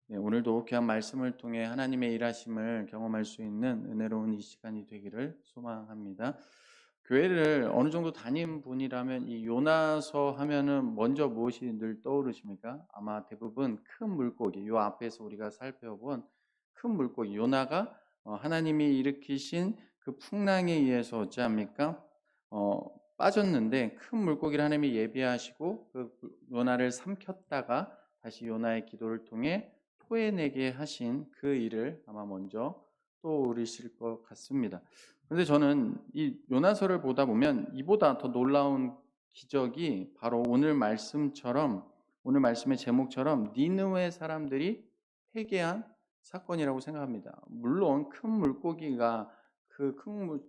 네, 오늘도 귀한 말씀을 통해 하나님의 일하심을 경험할 수 있는 은혜로운 이 시간이 되기를 소망합니다. 교회를 어느 정도 다닌 분이라면 이 요나서 하면은 먼저 무엇이 늘 떠오르십니까? 아마 대부분 큰 물고기, 요 앞에서 우리가 살펴본 큰 물고기 요나가 하나님이 일으키신 그 풍랑에 의해서 어찌합니까? 어, 빠졌는데 큰 물고기를 하나님이 예비하시고 그 요나를 삼켰다가 다시 요나의 기도를 통해 토해내게 하신 그 일을 아마 먼저 떠오르실 것 같습니다. 그런데 저는 이 요나서를 보다 보면 이보다 더 놀라운 기적이 바로 오늘 말씀의 제목처럼 니느웨 사람들이 회개한 사건이라고 생각합니다. 물론 큰 물고기가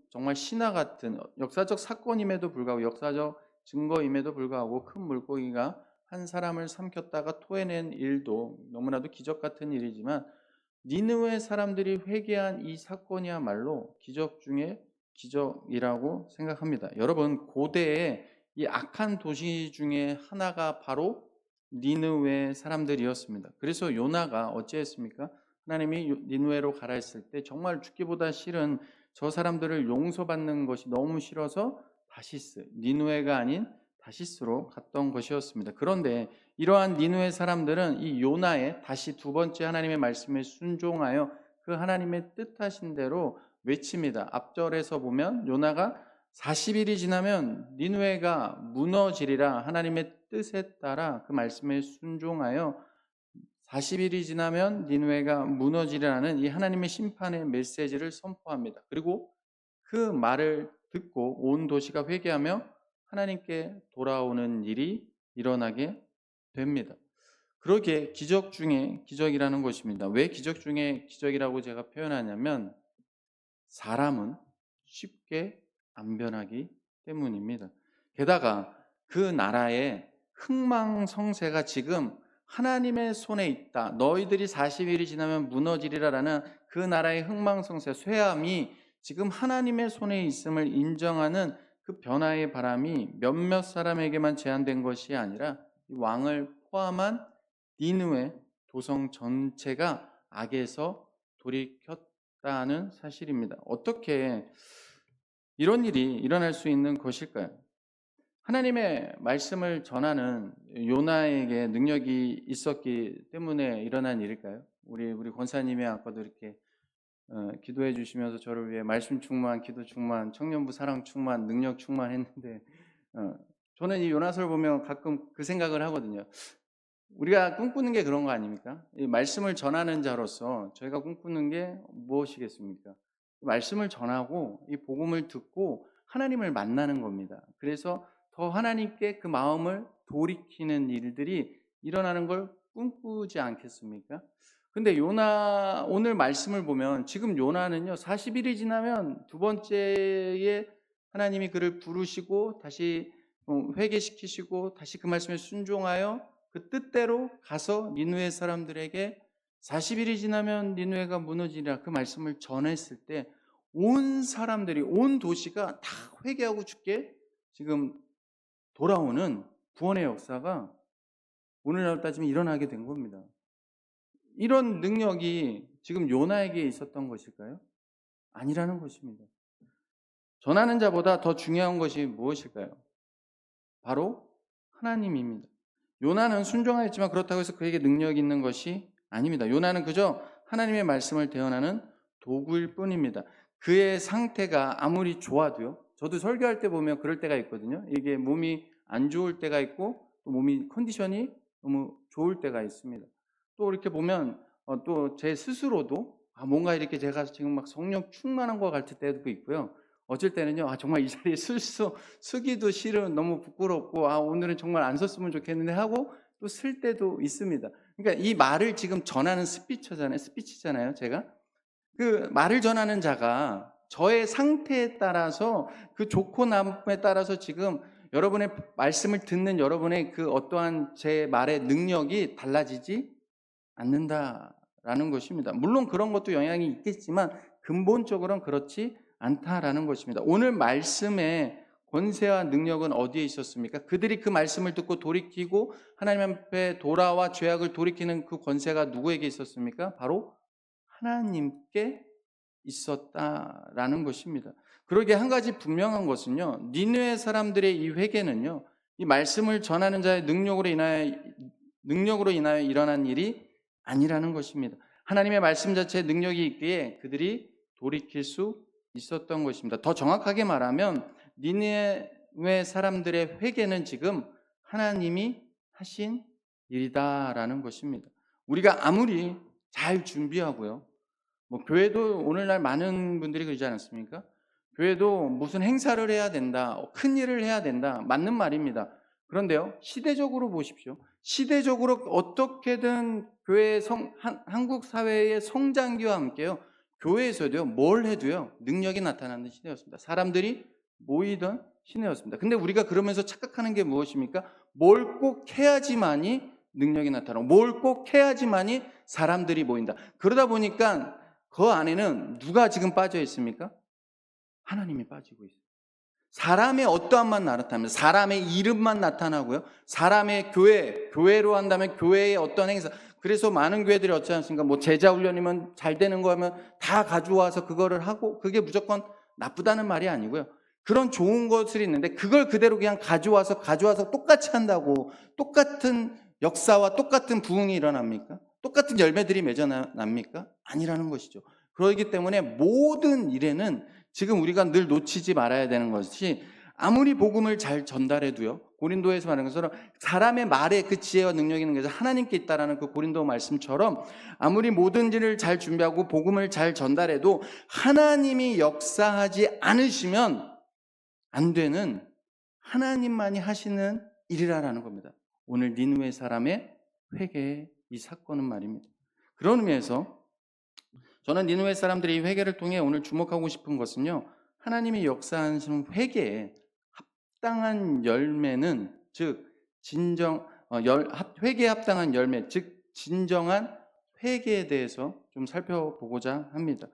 정말 신화 같은 역사적 사건임에도 불구하고 역사적 증거임에도 불구하고 큰 물고기가 한 사람을 삼켰다가 토해낸 일도 너무나도 기적 같은 일이지만 니느웨 사람들이 회개한 이 사건이야말로 기적 중에 기적이라고 생각합니다. 여러분, 고대의 이 악한 도시 중에 하나가 바로 니느웨 사람들이었습니다. 그래서 요나가 어찌했습니까? 하나님이 니느웨로 가라 했을 때 정말 죽기보다 싫은 저 사람들을 용서받는 것이 너무 싫어서 니느웨가 아닌 다시스로 갔던 것이었습니다. 그런데 이러한 니느웨 사람들은 이 요나의 다시 두 번째 하나님의 말씀에 순종하여 그 하나님의 뜻하신 대로 외칩니다. 앞절에서 보면 요나가 40일이 지나면 니느웨가 무너지리라 하나님의 뜻에 따라 그 말씀에 순종하여 40일이 지나면 니느웨가 무너지리라는 이 하나님의 심판의 메시지를 선포합니다. 그리고 그 말을 듣고 온 도시가 회개하며 하나님께 돌아오는 일이 일어나게 됩니다. 그러기에 기적 중에 기적이라는 것입니다. 왜 기적 중에 기적이라고 제가 표현하냐면 사람은 쉽게 안 변하기 때문입니다. 게다가 그 나라의 흥망성쇠가 지금 하나님의 손에 있다. 너희들이 40일이 지나면 무너지리라라는 그 나라의 흥망성쇠, 쇠함이 지금 하나님의 손에 있음을 인정하는 그 변화의 바람이 몇몇 사람에게만 제한된 것이 아니라 왕을 포함한 니느웨 도성 전체가 악에서 돌이켰다는 사실입니다. 어떻게 이런 일이 일어날 수 있는 것일까요? 하나님의 말씀을 전하는 요나에게 능력이 있었기 때문에 일어난 일일까요? 우리 권사님이 아까도 이렇게 기도해 주시면서 저를 위해 말씀 충만, 기도 충만, 청년부 사랑 충만, 능력 충만했는데 저는 이 요나서를 보면 가끔 그 생각을 하거든요. 우리가 꿈꾸는 게 그런 거 아닙니까? 이 말씀을 전하는 자로서 저희가 꿈꾸는 게 무엇이겠습니까? 말씀을 전하고 이 복음을 듣고 하나님을 만나는 겁니다. 그래서 더 하나님께 그 마음을 돌이키는 일들이 일어나는 걸 꿈꾸지 않겠습니까? 근데 요나 오늘 말씀을 보면 지금 요나는요 40일이 지나면 두 번째에 하나님이 그를 부르시고 다시 회개시키시고 다시 그 말씀에 순종하여 그 뜻대로 가서 니느웨 사람들에게 40일이 지나면 니느웨가 무너지리라 그 말씀을 전했을 때 온 사람들이 온 도시가 다 회개하고 죽게 지금 돌아오는 구원의 역사가 오늘날 따지면 일어나게 된 겁니다. 이런 능력이 지금 요나에게 있었던 것일까요? 아니라는 것입니다. 전하는 자보다 더 중요한 것이 무엇일까요? 바로 하나님입니다. 요나는 순종하였지만 그렇다고 해서 그에게 능력이 있는 것이 아닙니다. 요나는 그저 하나님의 말씀을 대언하는 도구일 뿐입니다. 그의 상태가 아무리 좋아도요. 저도 설교할 때 보면 그럴 때가 있거든요. 이게 몸이 안 좋을 때가 있고 또 몸이 컨디션이 너무 좋을 때가 있습니다. 또 이렇게 보면 또 제 스스로도 뭔가 이렇게 제가 지금 막 성령 충만한 것 같을 때도 있고요. 어쩔 때는요, 정말 이 자리에 쓰기도 싫은, 너무 부끄럽고, 오늘은 정말 안 썼으면 좋겠는데 하고 또 쓸 때도 있습니다. 그러니까 이 말을 지금 전하는 스피치잖아요, 제가. 그 말을 전하는 자가 저의 상태에 따라서 그 좋고 나쁨에 따라서 지금 여러분의 말씀을 듣는 여러분의 그 어떠한 제 말의 능력이 달라지지 않는다라는 것입니다. 물론 그런 것도 영향이 있겠지만 근본적으로는 그렇지 않다라는 것입니다. 오늘 말씀의 권세와 능력은 어디에 있었습니까? 그들이 그 말씀을 듣고 돌이키고 하나님 앞에 돌아와 죄악을 돌이키는 그 권세가 누구에게 있었습니까? 바로 하나님께 있었다라는 것입니다. 그러기에 한 가지 분명한 것은요, 니느웨 사람들의 이 회개는요, 이 말씀을 전하는 자의 능력으로 인하여 일어난 일이 아니라는 것입니다. 하나님의 말씀 자체에 능력이 있기에 그들이 돌이킬 수 있었던 것입니다. 더 정확하게 말하면 니느웨 사람들의 회개는 지금 하나님이 하신 일이다라는 것입니다. 우리가 아무리 잘 준비하고요, 교회도 오늘날 많은 분들이 그러지 않았습니까? 교회도 무슨 행사를 해야 된다, 큰 일을 해야 된다, 맞는 말입니다. 그런데요, 시대적으로 보십시오. 시대적으로 어떻게든 한국 사회의 성장기와 함께요, 교회에서도요, 뭘 해도요, 능력이 나타나는 시대였습니다. 사람들이 모이던 시대였습니다. 근데 우리가 그러면서 착각하는 게 무엇입니까? 뭘 꼭 해야지만이 능력이 나타나고, 뭘 꼭 해야지만이 사람들이 모인다. 그러다 보니까 그 안에는 누가 지금 빠져 있습니까? 하나님이 빠지고 있어요. 사람의 어떠함만 나타납니다. 사람의 이름만 나타나고요. 사람의 교회로 한다면 교회의 어떤 행사. 그래서 많은 교회들이 어찌 않습니까? 제자 훈련이면 잘 되는 거 하면 다 가져와서 그거를 하고, 그게 무조건 나쁘다는 말이 아니고요. 그런 좋은 것들이 있는데 그걸 그대로 그냥 가져와서 똑같이 한다고 똑같은 역사와 똑같은 부흥이 일어납니까? 똑같은 열매들이 맺어납니까? 아니라는 것이죠. 그렇기 때문에 모든 일에는 지금 우리가 늘 놓치지 말아야 되는 것이, 아무리 복음을 잘 전달해도요, 고린도에서 말하는 것처럼 사람의 말에 그 지혜와 능력이 있는 것은 하나님께 있다라는 그 고린도 말씀처럼, 아무리 모든 일을 잘 준비하고 복음을 잘 전달해도 하나님이 역사하지 않으시면 안 되는, 하나님만이 하시는 일이라는 겁니다. 오늘 니느웨 사람의 회개의 이 사건은 말입니다. 그런 의미에서 저는 니느웨 사람들이 이 회개를 통해 오늘 주목하고 싶은 것은요, 하나님이 역사하시는 회개에 합당한 열매는, 즉 회개에 합당한 열매, 즉 진정한 회개에 대해서 좀 살펴보고자 합니다.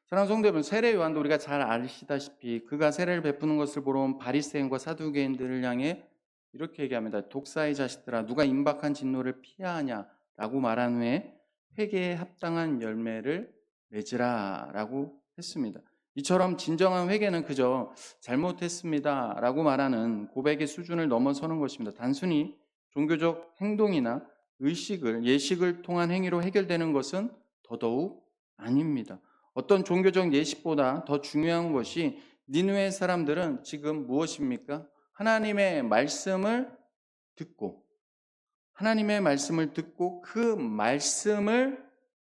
사랑하는 성도 여러분, 세례 요한도 우리가 잘 아시다시피 그가 세례를 베푸는 것을 보러 온 바리새인과 사두개인들을 향해 이렇게 얘기합니다. 독사의 자식들아, 누가 임박한 진노를 피하냐라고 말한 후에 회개에 합당한 열매를 맺으라라고 했습니다. 이처럼 진정한 회개는 그저 잘못했습니다라고 말하는 고백의 수준을 넘어서는 것입니다. 단순히 종교적 행동이나 예식을 통한 행위로 해결되는 것은 더더욱 아닙니다. 어떤 종교적 예식보다 더 중요한 것이, 니느웨 사람들은 지금 무엇입니까? 하나님의 말씀을 듣고 그 말씀을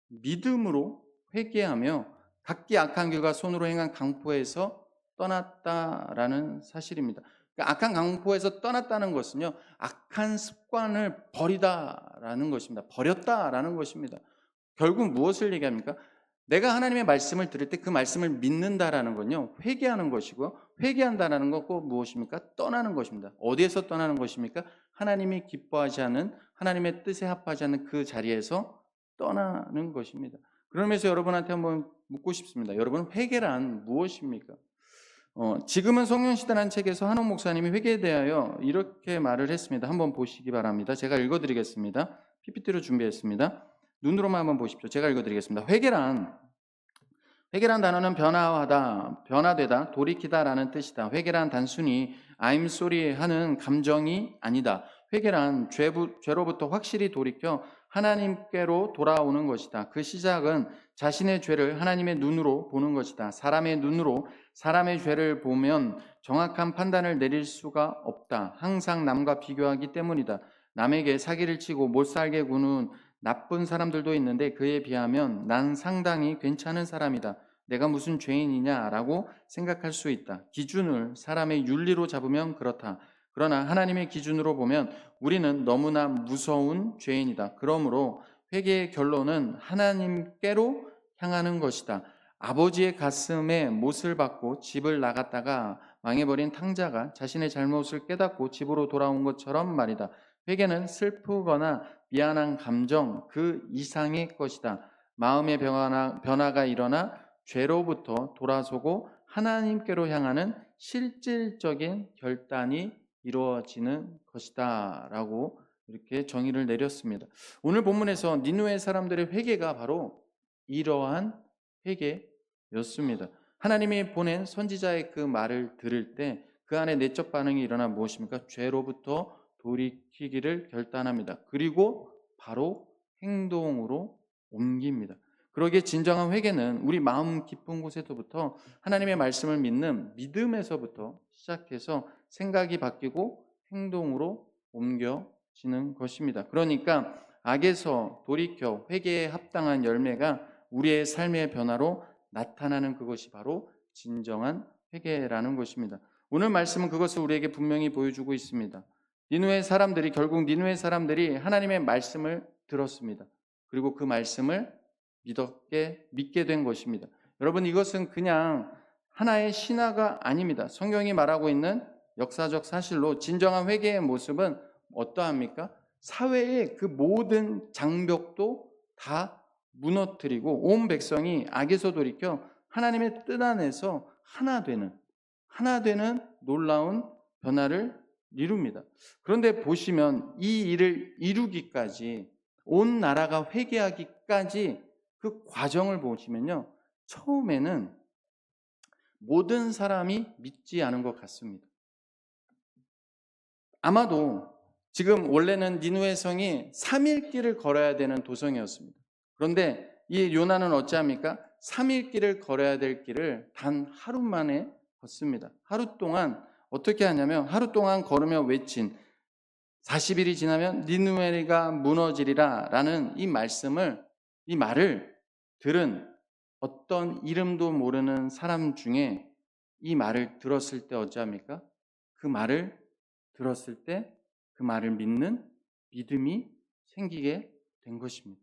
믿음으로 회개하며 각기 악한 길과 손으로 행한 강포에서 떠났다라는 사실입니다. 그러니까 악한 강포에서 떠났다는 것은요, 악한 습관을 버렸다라는 것입니다. 결국 무엇을 얘기합니까? 내가 하나님의 말씀을 들을 때 그 말씀을 믿는다라는 건요, 회개하는 것이고요. 회개한다라는 건 꼭 무엇입니까? 떠나는 것입니다. 어디에서 떠나는 것입니까? 하나님이 기뻐하지 않는, 하나님의 뜻에 합하지 않는 그 자리에서 떠나는 것입니다. 그러면서 여러분한테 한번 묻고 싶습니다. 여러분, 회개란 무엇입니까? 지금은 성령시대라는 책에서 한옥 목사님이 회개에 대하여 이렇게 말을 했습니다. 한번 보시기 바랍니다. 제가 읽어드리겠습니다. PPT로 준비했습니다. 눈으로만 한번 보십시오. 제가 읽어드리겠습니다. 회개란 단어는 변화되다, 돌이키다라는 뜻이다. 회개란 단순히 I'm sorry 하는 감정이 아니다. 회개란 죄로부터 확실히 돌이켜 하나님께로 돌아오는 것이다. 그 시작은 자신의 죄를 하나님의 눈으로 보는 것이다. 사람의 눈으로 사람의 죄를 보면 정확한 판단을 내릴 수가 없다. 항상 남과 비교하기 때문이다. 남에게 사기를 치고 못살게 구는 나쁜 사람들도 있는데 그에 비하면 난 상당히 괜찮은 사람이다. 내가 무슨 죄인이냐라고 생각할 수 있다. 기준을 사람의 윤리로 잡으면 그렇다. 그러나 하나님의 기준으로 보면 우리는 너무나 무서운 죄인이다. 그러므로 회개의 결론은 하나님께로 향하는 것이다. 아버지의 가슴에 못을 박고 집을 나갔다가 망해버린 탕자가 자신의 잘못을 깨닫고 집으로 돌아온 것처럼 말이다. 회개는 슬프거나 미안한 감정 그 이상의 것이다. 마음의 변화가 일어나 죄로부터 돌아서고 하나님께로 향하는 실질적인 결단이 이루어지는 것이다 라고 이렇게 정의를 내렸습니다. 오늘 본문에서 니느웨 사람들의 회개가 바로 이러한 회개였습니다. 하나님이 보낸 선지자의 그 말을 들을 때 그 안에 내적 반응이 일어나 무엇입니까? 죄로부터 돌이키기를 결단합니다. 그리고 바로 행동으로 옮깁니다. 그러기에 진정한 회개는 우리 마음 깊은 곳에서부터 하나님의 말씀을 믿는 믿음에서부터 시작해서 생각이 바뀌고 행동으로 옮겨지는 것입니다. 그러니까 악에서 돌이켜 회개에 합당한 열매가 우리의 삶의 변화로 나타나는 그것이 바로 진정한 회개라는 것입니다. 오늘 말씀은 그것을 우리에게 분명히 보여주고 있습니다. 결국 니느웨 사람들이 하나님의 말씀을 들었습니다. 그리고 그 말씀을 믿게 된 것입니다. 여러분, 이것은 그냥 하나의 신화가 아닙니다. 성경이 말하고 있는 역사적 사실로 진정한 회개의 모습은 어떠합니까? 사회의 그 모든 장벽도 다 무너뜨리고 온 백성이 악에서 돌이켜 하나님의 뜻 안에서 하나 되는 놀라운 변화를 이룹니다. 그런데 보시면 이 일을 이루기까지 온 나라가 회개하기까지 그 과정을 보시면요, 처음에는 모든 사람이 믿지 않은 것 같습니다. 아마도 지금 원래는 니느웨 성이 3일 길을 걸어야 되는 도성이었습니다. 그런데 이 요나는 어찌합니까? 3일 길을 걸어야 될 길을 단 하루 만에 걷습니다. 하루 동안 어떻게 하냐면 하루 동안 걸으며 외친 40일이 지나면 니느웨가 무너지리라 라는 이 말을 들은 어떤 이름도 모르는 사람 중에 이 말을 들었을 때 어찌합니까? 그 말을 들었을 때 그 말을 믿는 믿음이 생기게 된 것입니다.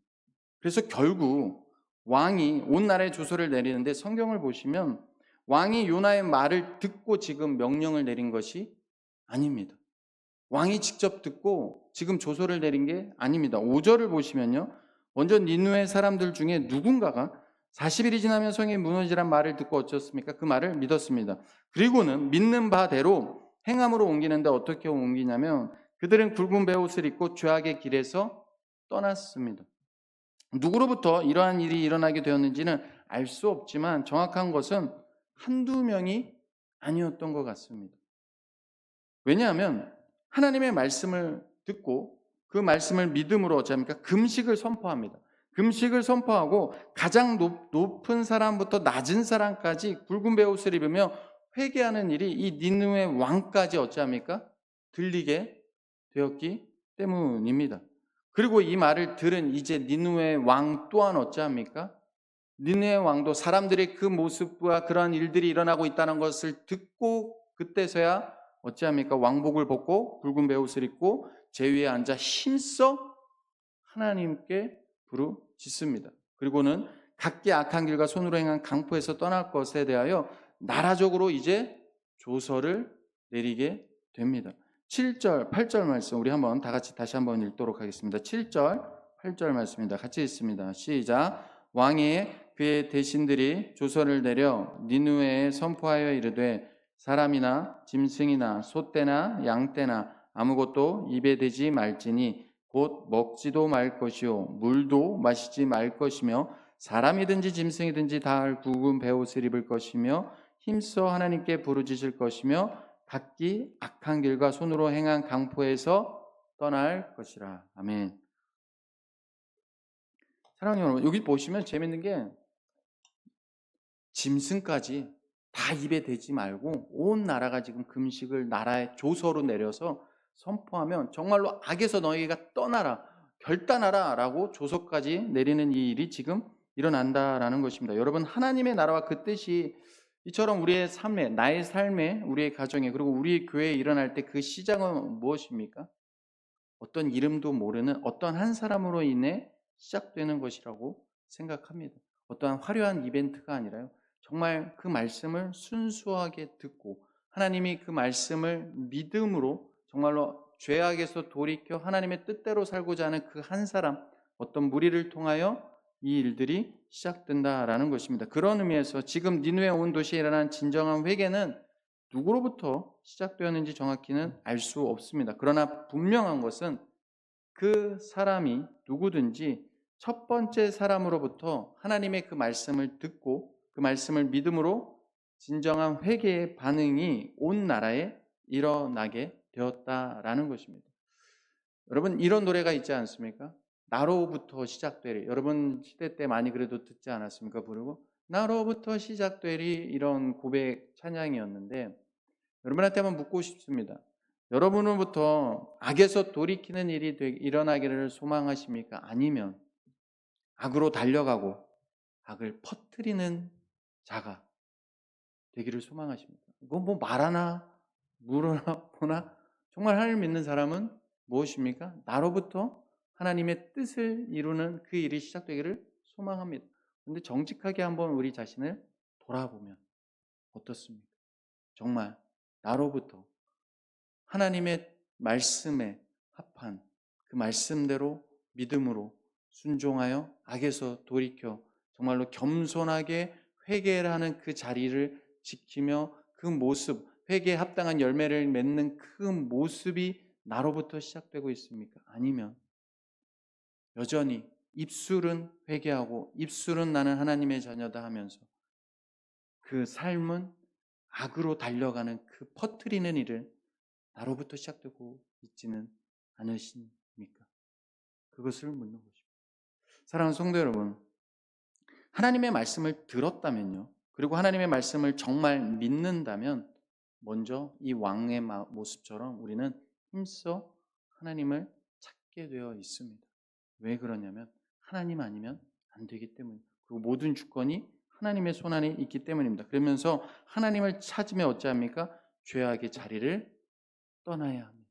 그래서 결국 왕이 온 나라에 조서를 내리는데 성경을 보시면 왕이 요나의 말을 듣고 지금 명령을 내린 것이 아닙니다. 왕이 직접 듣고 지금 조서를 내린 게 아닙니다. 5절을 보시면요, 먼저 니느웨 사람들 중에 누군가가 40일이 지나면 성이 무너지란 말을 듣고 어쩌습니까? 그 말을 믿었습니다. 그리고는 믿는 바대로 행함으로 옮기는데 어떻게 옮기냐면 그들은 굵은 베옷을 입고 죄악의 길에서 떠났습니다. 누구로부터 이러한 일이 일어나게 되었는지는 알 수 없지만 정확한 것은 한두 명이 아니었던 것 같습니다. 왜냐하면 하나님의 말씀을 듣고 그 말씀을 믿음으로 어찌합니까? 금식을 선포합니다. 금식을 선포하고 가장 높은 사람부터 낮은 사람까지 굵은 베옷을 입으며 회개하는 일이 이 니느웨 왕까지 어찌합니까? 들리게 되었기 때문입니다. 그리고 이 말을 들은 이제 니느웨 왕 또한 어찌합니까? 니느웨 왕도 사람들의 그 모습과 그러한 일들이 일어나고 있다는 것을 듣고 그때서야 어찌합니까? 왕복을 벗고 굵은 베옷을 입고 제 위에 앉아 힘써 하나님께 부르짖습니다. 그리고는 각기 악한 길과 손으로 행한 강포에서 떠날 것에 대하여 나라적으로 이제 조서를 내리게 됩니다. 7절, 8절 말씀 우리 한번 다 같이 다시 한번 읽도록 하겠습니다. 7절, 8절 말씀입니다. 같이 읽습니다. 시작. 왕이 그의 대신들이 조서를 내려 니느웨에 선포하여 이르되 사람이나 짐승이나 소떼나 양떼나 아무것도 입에 대지 말지니 곧 먹지도 말 것이요 물도 마시지 말 것이며 사람이든지 짐승이든지 다 굵은 베옷을 입을 것이며 힘써 하나님께 부르짖을 것이며 각기 악한 길과 손으로 행한 강포에서 떠날 것이라. 아멘. 사랑하는 여러분, 여기 보시면 재밌는 게 짐승까지 다 입에 대지 말고 온 나라가 지금 금식을 나라의 조서로 내려서 선포하면 정말로 악에서 너희가 떠나라, 결단하라 라고 조서까지 내리는 이 일이 지금 일어난다라는 것입니다. 여러분, 하나님의 나라와 그 뜻이 이처럼 우리의 삶에, 나의 삶에, 우리의 가정에, 그리고 우리 교회에 일어날 때 그 시작은 무엇입니까? 어떤 이름도 모르는 어떤 한 사람으로 인해 시작되는 것이라고 생각합니다. 어떠한 화려한 이벤트가 아니라요, 정말 그 말씀을 순수하게 듣고 하나님이 그 말씀을 믿음으로 정말로 죄악에서 돌이켜 하나님의 뜻대로 살고자 하는 그 한 사람, 어떤 무리를 통하여 이 일들이 시작된다라는 것입니다. 그런 의미에서 지금 니느웨 온 도시에 일어난 진정한 회개는 누구로부터 시작되었는지 정확히는 알 수 없습니다. 그러나 분명한 것은 그 사람이 누구든지 첫 번째 사람으로부터 하나님의 그 말씀을 듣고 그 말씀을 믿음으로 진정한 회개의 반응이 온 나라에 일어나게 되었다라는 것입니다. 여러분, 이런 노래가 있지 않습니까? 나로부터 시작되리. 여러분 시대 때 많이 그래도 듣지 않았습니까? 부르고 나로부터 시작되리, 이런 고백 찬양이었는데, 여러분한테 한번 묻고 싶습니다. 여러분으로부터 악에서 돌이키는 일이 일어나기를 소망하십니까? 아니면 악으로 달려가고 악을 퍼뜨리는 자가 되기를 소망하십니까? 이건 뭐 말하나 물으나 보나, 정말 하나님을 믿는 사람은 무엇입니까? 나로부터 하나님의 뜻을 이루는 그 일이 시작되기를 소망합니다. 그런데 정직하게 한번 우리 자신을 돌아보면 어떻습니까? 정말 나로부터 하나님의 말씀에 합한 그 말씀대로 믿음으로 순종하여 악에서 돌이켜 정말로 겸손하게 회개를 하는 그 자리를 지키며 그 모습, 회개에 합당한 열매를 맺는 그 모습이 나로부터 시작되고 있습니까? 아니면 여전히 입술은 회개하고 입술은 나는 하나님의 자녀다 하면서 그 삶은 악으로 달려가는 그 퍼뜨리는 일을 나로부터 시작되고 있지는 않으십니까? 그것을 묻는 것입니다. 사랑하는 성도 여러분, 하나님의 말씀을 들었다면요, 그리고 하나님의 말씀을 정말 믿는다면 먼저 이 왕의 모습처럼 우리는 힘써 하나님을 찾게 되어 있습니다. 왜 그러냐면 하나님 아니면 안 되기 때문입니다. 그리고 모든 주권이 하나님의 손안에 있기 때문입니다. 그러면서 하나님을 찾으면 어찌합니까? 죄악의 자리를 떠나야 합니다.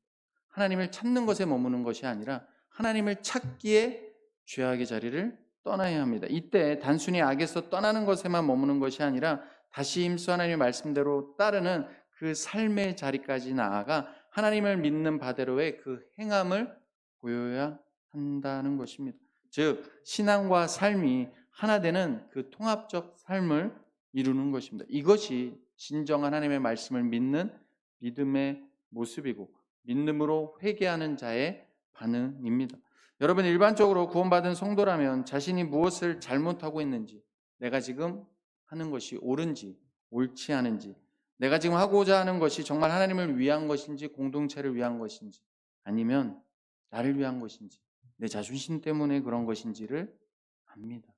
하나님을 찾는 것에 머무는 것이 아니라 하나님을 찾기에 죄악의 자리를 떠나야 합니다. 이때 단순히 악에서 떠나는 것에만 머무는 것이 아니라 다시 힘써 하나님의 말씀대로 따르는 그 삶의 자리까지 나아가 하나님을 믿는 바대로의 그 행함을 보여야 한다는 것입니다. 즉 신앙과 삶이 하나 되는 그 통합적 삶을 이루는 것입니다. 이것이 진정한 하나님의 말씀을 믿는 믿음의 모습이고 믿음으로 회개하는 자의 반응입니다. 여러분, 일반적으로 구원받은 성도라면 자신이 무엇을 잘못하고 있는지, 내가 지금 하는 것이 옳은지 옳지 않은지, 내가 지금 하고자 하는 것이 정말 하나님을 위한 것인지 공동체를 위한 것인지, 아니면 나를 위한 것인지 내 자존심 때문에 그런 것인지를 압니다.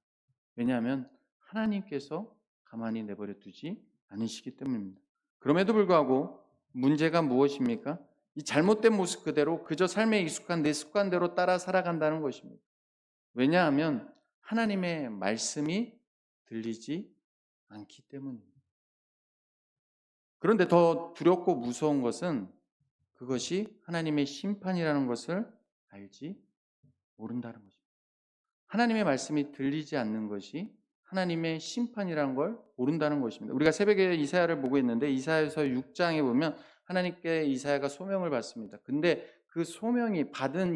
왜냐하면 하나님께서 가만히 내버려 두지 않으시기 때문입니다. 그럼에도 불구하고 문제가 무엇입니까? 이 잘못된 모습 그대로 그저 삶에 익숙한 내 습관대로 따라 살아간다는 것입니다. 왜냐하면 하나님의 말씀이 들리지 않기 때문입니다. 그런데 더 두렵고 무서운 것은 그것이 하나님의 심판이라는 것을 알지 모른다는 것입니다. 하나님의 말씀이 들리지 않는 것이 하나님의 심판이라는 걸 모른다는 것입니다. 우리가 새벽에 이사야를 보고 있는데 이사야서 6장에 보면 하나님께 이사야가 소명을 받습니다. 근데 그 소명이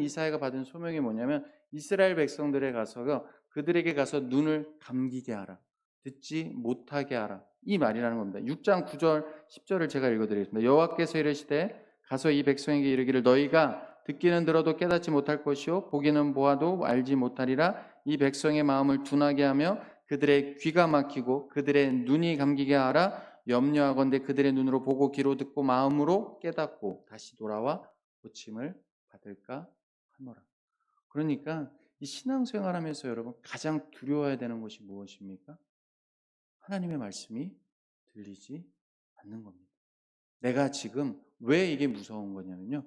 이사야가 받은 소명이 뭐냐면 이스라엘 백성들에 가서 그들에게 가서 눈을 감기게 하라, 듣지 못하게 하라, 이 말이라는 겁니다. 6장 9절 10절을 제가 읽어드리겠습니다. 여호와께서 이르시되 가서 이 백성에게 이르기를 너희가 듣기는 들어도 깨닫지 못할 것이요 보기는 보아도 알지 못하리라. 이 백성의 마음을 둔하게 하며 그들의 귀가 막히고 그들의 눈이 감기게 하라. 염려하건대 그들의 눈으로 보고 귀로 듣고 마음으로 깨닫고 다시 돌아와 고침을 받을까 하노라. 그러니까 이 신앙생활하면서 여러분 가장 두려워해야 되는 것이 무엇입니까? 하나님의 말씀이 들리지 않는 겁니다. 내가 지금 왜 이게 무서운 거냐면요,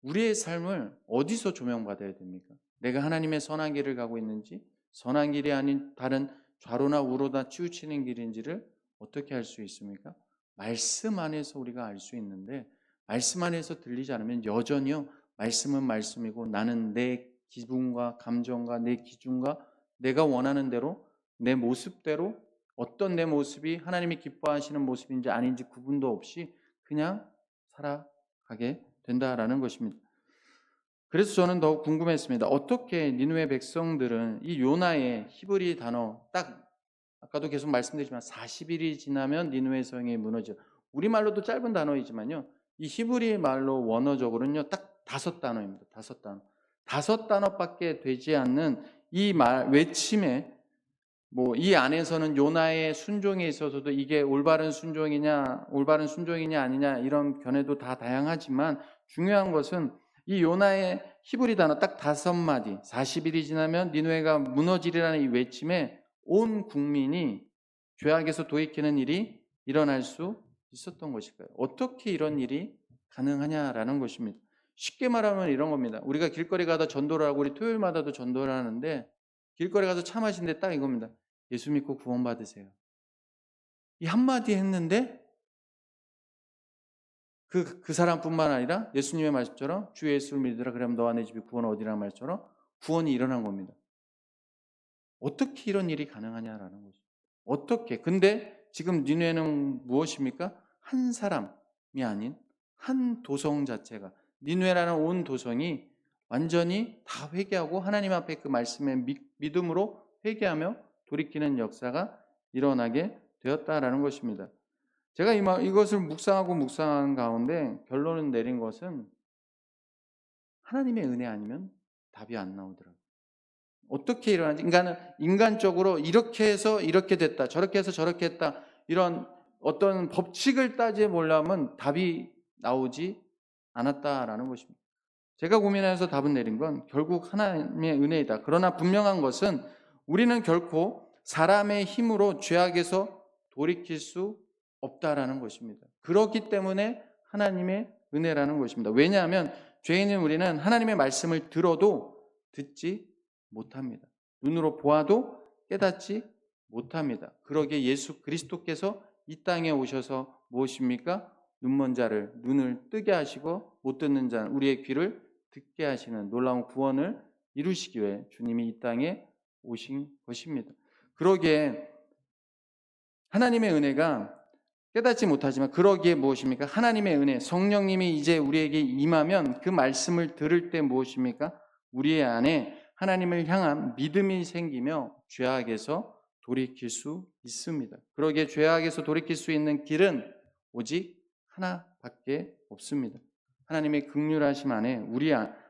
우리의 삶을 어디서 조명받아야 됩니까? 내가 하나님의 선한 길을 가고 있는지, 선한 길이 아닌 다른 좌로나 우로나 치우치는 길인지를 어떻게 알 수 있습니까? 말씀 안에서 우리가 알 수 있는데, 말씀 안에서 들리지 않으면 여전히요, 말씀은 말씀이고 나는 내 기분과 감정과 내 기준과 내가 원하는 대로 내 모습대로, 어떤 내 모습이 하나님이 기뻐하시는 모습인지 아닌지 구분도 없이 그냥 살아가게 된다라는 것입니다. 그래서 저는 더욱 궁금했습니다. 어떻게 니느웨 백성들은 이 요나의 히브리 단어 딱 아까도 계속 말씀드리지만 40일이 지나면 니느웨 성이 무너져. 우리말로도 짧은 단어이지만요. 이 히브리 말로 원어적으로는요. 딱 5단어입니다. 5단어. 5단어밖에 되지 않는 이 말 외침에 뭐 이 안에서는 요나의 순종에 있어서도 이게 올바른 순종이냐 아니냐 이런 견해도 다 다양하지만 중요한 것은 이 요나의 히브리 단어 딱 5마디 40일이 지나면 니느웨가 무너지리라는 이 외침에 온 국민이 죄악에서 돌이키는 일이 일어날 수 있었던 것일까요? 어떻게 이런 일이 가능하냐라는 것입니다. 쉽게 말하면 이런 겁니다. 우리가 길거리 가다 전도를 하고 우리 토요일마다도 전도를 하는데 길거리 가서 차 마시는데 딱 이겁니다. 예수 믿고 구원 받으세요. 이 한마디 했는데 그 사람뿐만 아니라 예수님의 말씀처럼 주 예수를 믿으라 그러면 너와 내 집이 구원 얻으리라는 말처럼 구원이 일어난 겁니다. 어떻게 이런 일이 가능하냐라는 거죠. 어떻게? 근데 지금 니느웨는 무엇입니까? 한 사람이 아닌 한 도성 자체가 니느웨라는 온 도성이 완전히 다 회개하고 하나님 앞에 그 말씀에 믿음으로 회개하며 돌이키는 역사가 일어나게 되었다라는 것입니다. 제가 이것을 묵상한 가운데 결론을 내린 것은 하나님의 은혜 아니면 답이 안 나오더라고요. 어떻게 일어나지? 인간적으로 이렇게 해서 이렇게 됐다, 저렇게 해서 저렇게 했다, 이런 어떤 법칙을 따져 보려면 답이 나오지 않았다라는 것입니다. 제가 고민해서 답을 내린 건 결국 하나님의 은혜이다. 그러나 분명한 것은 우리는 결코 사람의 힘으로 죄악에서 돌이킬 수 없다라는 것입니다. 그렇기 때문에 하나님의 은혜라는 것입니다. 왜냐하면 죄인인 우리는 하나님의 말씀을 들어도 듣지 못합니다. 눈으로 보아도 깨닫지 못합니다. 그러기에 예수 그리스도께서 이 땅에 오셔서 무엇입니까? 눈먼 자를 눈을 뜨게 하시고 못 듣는 자는 우리의 귀를 듣게 하시는 놀라운 구원을 이루시기 위해 주님이 이 땅에 오신 것입니다. 그러기에 하나님의 은혜가 깨닫지 못하지만 그러기에 무엇입니까? 하나님의 은혜, 성령님이 이제 우리에게 임하면 그 말씀을 들을 때 무엇입니까? 우리의 안에 하나님을 향한 믿음이 생기며 죄악에서 돌이킬 수 있습니다. 그러기에 죄악에서 돌이킬 수 있는 길은 오직 하나밖에 없습니다. 하나님의 긍휼하심 안에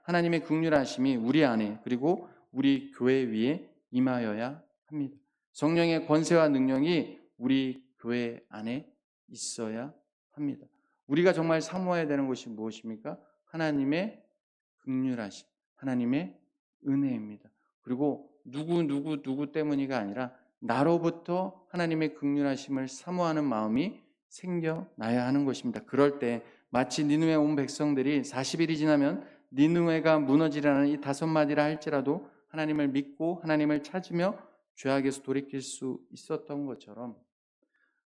하나님의 긍휼하심이 우리 안에 그리고 우리 교회 위에 임하여야 합니다. 성령의 권세와 능력이 우리 교회 안에 있어야 합니다. 우리가 정말 사모해야 되는 것이 무엇입니까? 하나님의 긍휼하심, 하나님의 은혜입니다. 그리고 누구 때문이가 아니라 나로부터 하나님의 긍휼하심을 사모하는 마음이 생겨나야 하는 것입니다. 그럴 때 마치 니느웨 온 백성들이 40일이 지나면 니느웨가 무너지라는 이 5마디라 할지라도 하나님을 믿고 하나님을 찾으며 죄악에서 돌이킬 수 있었던 것처럼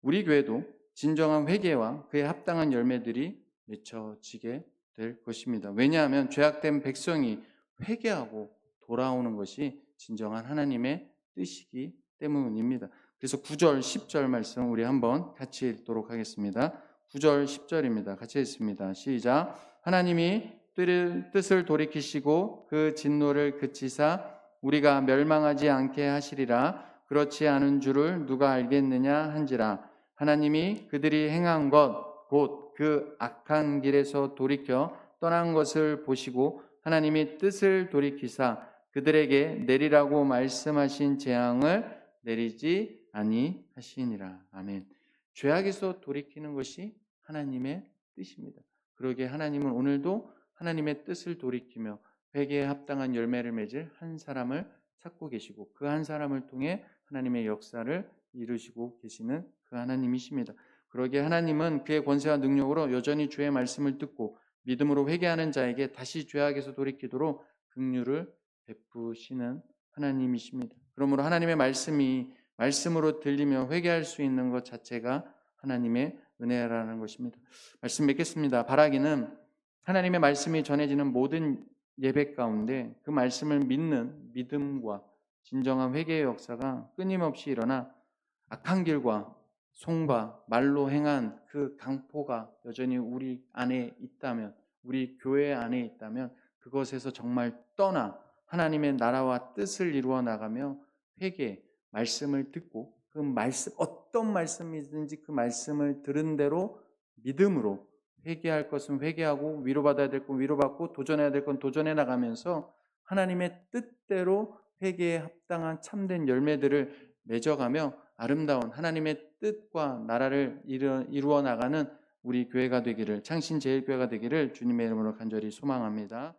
우리 교회도 진정한 회개와 그에 합당한 열매들이 맺혀지게 될 것입니다. 왜냐하면 죄악된 백성이 회개하고 돌아오는 것이 진정한 하나님의 뜻이기 때문입니다. 그래서 9절, 10절 말씀 우리 한번 같이 읽도록 하겠습니다. 9절, 10절입니다. 같이 읽습니다. 시작. 하나님이 뜻을 돌이키시고 그 진노를 그치사 우리가 멸망하지 않게 하시리라. 그렇지 않은 줄을 누가 알겠느냐 한지라. 하나님이 그들이 행한 것 곧 그 악한 길에서 돌이켜 떠난 것을 보시고 하나님이 뜻을 돌이키사 그들에게 내리라고 말씀하신 재앙을 내리지 아니하시니라. 아멘. 죄악에서 돌이키는 것이 하나님의 뜻입니다. 그러기에 하나님은 오늘도 하나님의 뜻을 돌이키며 회개에 합당한 열매를 맺을 한 사람을 찾고 계시고 그 한 사람을 통해 하나님의 역사를 이루시고 계시는 그 하나님이십니다. 그러기에 하나님은 그의 권세와 능력으로 여전히 주의 말씀을 듣고 믿음으로 회개하는 자에게 다시 죄악에서 돌이키도록 긍휼을 베푸시는 하나님이십니다. 그러므로 하나님의 말씀으로 들리며 회개할 수 있는 것 자체가 하나님의 은혜라는 것입니다. 말씀 맺겠습니다. 바라기는 하나님의 말씀이 전해지는 모든 예배 가운데 그 말씀을 믿는 믿음과 진정한 회개의 역사가 끊임없이 일어나 악한 길과 송과 말로 행한 그 강포가 여전히 우리 안에 있다면, 우리 교회 안에 있다면 그것에서 정말 떠나 하나님의 나라와 뜻을 이루어 나가며 회개, 말씀을 듣고 그 말씀, 어떤 말씀이든지 그 말씀을 들은 대로 믿음으로 회개할 것은 회개하고 위로받아야 될 건 위로받고 도전해야 될 건 도전해 나가면서 하나님의 뜻대로 회개에 합당한 참된 열매들을 맺어가며 아름다운 하나님의 뜻과 나라를 이루어 나가는 우리 교회가 되기를, 창신제일교회가 되기를 주님의 이름으로 간절히 소망합니다.